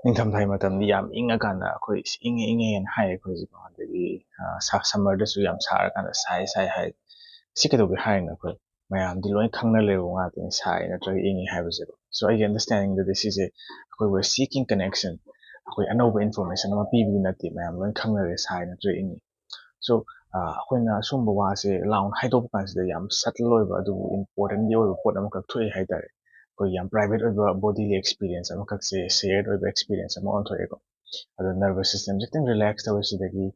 ꯅꯤꯡꯊꯝꯊꯥꯒꯤ ꯃꯇꯝꯗꯤ ꯌꯥꯝ ꯏꯪꯉꯀꯥꯟꯗ ꯑꯩꯈꯣꯏ ꯏꯪꯉꯦ ꯏꯪꯉꯦꯅ ꯍꯥꯏ ꯑꯩꯈꯣꯏꯁꯦꯀꯣ ꯑꯗꯒꯤ ꯁꯝꯃꯔꯗꯁꯨ ꯌꯥꯝ ꯁꯥꯔꯀꯥꯟꯗ ꯁꯥꯏ ꯁꯥꯏ ꯍꯥꯏ ꯁꯤ ꯀꯩꯗꯧꯒꯦ ꯍꯥꯏꯔꯤꯅꯣ ꯑꯩꯈꯣꯏ ꯃꯌꯥꯝꯗꯤ ꯂꯣꯏ ꯈꯪꯅ ꯂꯩꯕ ꯉꯥꯛꯇꯅꯤ ꯁꯥꯏ ꯅꯠꯇ꯭ꯔꯒ ꯏꯪꯉꯤ ꯍꯥꯏꯕꯁꯦꯀꯣ ꯁꯣ ꯑꯩꯒꯤ ꯑꯟꯗꯔꯁꯇꯦꯟꯗꯤꯡꯗꯗꯤ ꯁꯤꯁꯦ ꯑꯩꯈꯣꯏ ꯋꯦꯔ ꯁꯤꯀꯤꯡ ꯀꯅꯦꯛꯁꯟ ꯑꯩꯈꯣꯏ ꯑꯅꯧꯕ ꯏꯟꯐꯣꯔꯃꯦꯁꯟ ꯑꯃ ꯄꯤꯕꯗꯤ ꯅꯠꯇꯦ ꯃꯌꯥꯝ ꯂꯣꯏ ꯈꯪꯅꯔꯦ ꯁꯥꯏ ꯅꯠꯇ꯭ꯔꯒ ꯏꯪꯉꯤ ꯁꯣ ꯑꯩꯈꯣꯏꯅ ꯁꯨꯝꯕ ꯋꯥꯁꯦ ꯂꯥꯎꯅ ꯍꯥꯏꯗꯣꯛꯄ ꯀꯥꯟꯁꯤꯗ ꯌꯥꯝ ꯁꯇꯜ ꯑꯣꯏꯕ ꯑꯗꯨꯕꯨ ꯏꯝꯄꯣꯔꯇꯦꯟꯒꯤ ꯑꯣꯏꯕ ꯄꯣꯠ ꯑꯃꯈꯛ ꯊꯣꯛꯑꯦ ꯍꯥꯏꯇꯥꯔꯦ ꯑꯩꯈꯣꯏ ꯌꯥꯝ ꯄ꯭ꯔꯥꯏꯚꯦꯠ ꯑꯣꯏꯕ ꯕꯣꯗꯤꯒꯤ ꯑꯦꯛꯁꯄꯤꯔꯤꯌꯦꯟꯁ ꯑꯃꯈꯛꯁꯦ ꯁꯦꯌꯔड ꯑꯣꯏꯕ ꯑꯦꯛꯁꯄꯤꯔꯤꯌꯦꯟꯁ ꯑꯃ ꯑꯣꯟꯊꯣꯛꯑꯦꯀꯣ ꯑꯗꯣ ꯅꯔꯚꯁ ꯁꯤꯁꯇꯦꯝꯁꯦ ꯈꯤꯇꯪ ꯔꯤꯂꯦꯛꯁ ꯇꯧꯕꯁꯤꯗꯒꯤ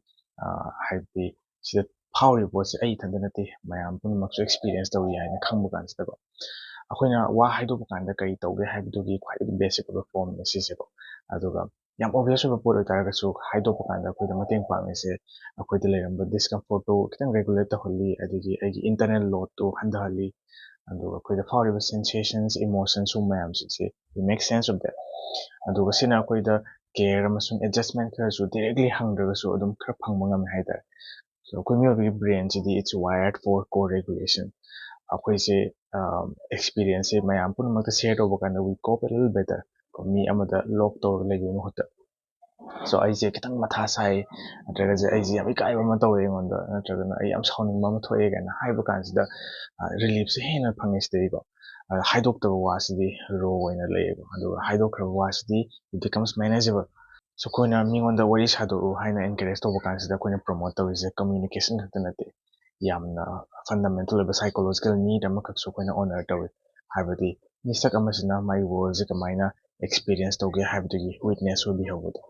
ꯍꯥꯏꯕꯗꯤ ꯁꯤꯗ ꯐꯥꯎꯔꯤꯕ ꯄꯣꯠꯁꯦ ꯑꯩ ꯏꯊꯟꯇ ꯅꯠꯇꯦ ꯃꯌꯥꯝ ꯄꯨꯝꯅꯃꯛꯁꯨ ꯑꯦꯛꯁꯄꯤꯔꯤꯌꯦꯟꯁ ꯇꯧꯏ ꯍꯥꯏꯅ ꯈꯪꯕ ꯀꯥꯟꯁꯤꯗꯀꯣ ꯑꯩꯈꯣꯏꯅ ꯋꯥ ꯍꯥꯏꯗꯣꯛꯄ ꯀꯥꯟꯗ ꯀꯔꯤ ꯇꯧꯒꯦ ꯍꯥꯏꯕꯗꯨꯒꯤ ꯈ꯭ꯋꯥꯏꯗꯒꯤ ꯕꯦꯁꯤꯛ ꯑꯣꯏꯕ ꯐꯣꯔꯝꯅꯦ ꯁꯤꯁꯦꯀꯣ ꯑꯗꯨꯒ ꯌꯥꯝ ꯑꯣꯕꯚꯤꯌꯁ ꯑꯣꯏꯕ ꯄꯣꯠ ꯑꯣꯏꯇꯥꯔꯒꯁꯨ ꯍꯥꯏꯗꯣꯛꯄ ꯀꯥꯟꯗ ꯑꯩꯈꯣꯏꯗ ꯃꯇꯦꯡ ꯄꯥꯡꯉꯤꯁꯦ ꯑꯩꯈꯣꯏꯗ ꯂꯩꯔꯝꯕ ꯗꯤꯁꯀꯝꯐꯣꯔꯠꯇꯨ ꯈꯤꯇꯪ ꯔꯦꯒꯨꯂꯦꯠ ꯇꯧꯍꯜꯂꯤ ꯑꯗꯒꯤ ꯑꯩꯒꯤ ꯏꯟꯇꯔꯅꯦꯜ ꯂꯣꯗꯇꯨ ꯍꯟꯊꯍꯜꯂꯤ ꯑꯗꯨꯒ ꯑꯩꯈꯣꯏꯗ ꯐꯥꯎꯔꯤꯕ ꯁꯦꯟꯁꯦꯁꯟꯁ ꯏꯃꯣꯁꯟꯁ ꯁꯨꯝꯕ ꯃꯌꯥꯝꯁꯤꯡꯁꯦ we make sense of that ꯑꯗꯨꯒ ꯁꯤꯅ ꯑꯩꯈꯣꯏꯗ ꯀꯦꯌꯔ ꯑꯃꯁꯨꯡ ꯑꯦꯗꯖꯁꯃꯦꯟ ꯈꯔꯁꯨ ꯗꯤꯔꯦꯛꯂꯤ ꯍꯪꯗ꯭ꯔꯒꯁꯨ ꯑꯗꯨꯝ ꯈꯔ ꯐꯪꯕ ꯉꯝꯃꯦ ꯍꯥꯏꯇꯥꯔꯦ ꯁꯣ ꯑꯩꯈꯣꯏ ꯃꯤꯑꯣꯏꯕꯒꯤ ꯕ꯭ꯔꯦꯟꯁꯤꯗꯤ it's weird for co regulation ꯑꯩꯈꯣꯏꯁꯦ ꯑꯦꯛꯁꯄꯤꯔꯤꯌꯦꯟꯁꯁꯦ ꯃꯌꯥꯝ ꯄꯨꯝꯅꯃꯛꯇ ꯁꯦꯌꯔ ꯇꯧꯕ ꯀꯥꯟꯗ we cope a little better ꯃꯤ ꯑꯃꯗ ꯂꯣꯛ ꯇꯧꯔꯒ ꯂꯩꯕꯒꯤ ꯃꯍꯨꯠꯇ ꯁꯣ ꯑꯩꯁꯦ ꯈꯤꯇꯪ ꯃꯊꯥ ꯁꯥꯏ ꯅꯠꯇ꯭ꯔꯒꯁꯦ ꯑꯩꯁꯦ ꯌꯥꯝ ꯏꯀꯥꯏꯕ ꯑꯃ ꯇꯧꯋꯦ ꯑꯩꯉꯣꯟꯗ ꯅꯠꯇ꯭ꯔꯒꯅ ꯑꯩ ꯌꯥꯝ ꯁꯥꯎꯅꯤꯡꯕ ꯑꯃ ꯊꯣꯛꯑꯦ ꯀꯥꯏꯅ ꯍꯥꯏꯕ ꯀꯥꯟꯁꯤꯗ ꯔꯤꯂꯤꯐꯁꯦ ꯍꯦꯟꯅ ꯐꯪꯉꯦ ꯁꯤꯗꯩꯀꯣ ꯍꯥꯏꯗꯣꯛꯇꯕ ꯋꯥꯁꯤꯗꯤ ꯔꯣ ꯑꯣꯏꯅ ꯂꯩꯌꯦꯕ ꯑꯗꯨꯒ ꯍꯥꯏꯗꯣꯛꯈ꯭ꯔꯕ ꯋꯥꯁꯤꯗꯤ ꯏꯠ ꯕꯤꯀꯝꯁ ꯃꯦꯅꯦꯖꯦꯕꯜ ꯁꯣ ꯑꯩꯈꯣꯏꯅ ꯃꯤꯉꯣꯟꯗ ꯋꯥꯔꯤ ꯁꯥꯗꯣꯛꯎ ꯍꯥꯏꯅ ꯑꯦꯟꯀꯔꯦꯖ ꯇꯧꯕ ꯀꯥꯟꯁꯤꯗ ꯑꯩꯈꯣꯏꯅ ꯄ꯭ꯔꯣꯃꯣꯠ ꯇꯧꯔꯤꯁꯦ ꯀꯝꯃ꯭ꯌꯨꯅꯤꯀꯦꯁꯟ ꯈꯛꯇ ꯅꯠꯇꯦ ꯌꯥꯝꯅ ꯐꯟꯗꯥꯃꯦꯟꯇꯦꯜ ꯑꯣꯏꯕ ꯁꯥꯏꯀꯣꯂꯣꯖꯤꯀꯦꯜ ꯅꯤꯗ ꯑꯃꯈꯛꯁꯨ ꯑꯩꯈꯣꯏꯅ ꯑꯣꯅꯔ ꯇꯧꯏ ꯍꯥꯏꯕꯗꯤ ꯃꯤꯁꯛ ꯑꯃꯁꯤꯅ ꯃꯥꯒꯤ ꯋꯥꯔꯜꯁꯦ ꯀꯃꯥꯏꯅ ꯑꯦꯛꯁꯄꯤꯔꯤꯌꯦꯟꯁ ꯇꯧꯒꯦ ꯍꯥꯏꯕꯗꯨꯒꯤ ꯋꯤꯠꯅꯦꯁ ꯑꯣꯏꯕꯤꯍꯧꯕꯗꯣ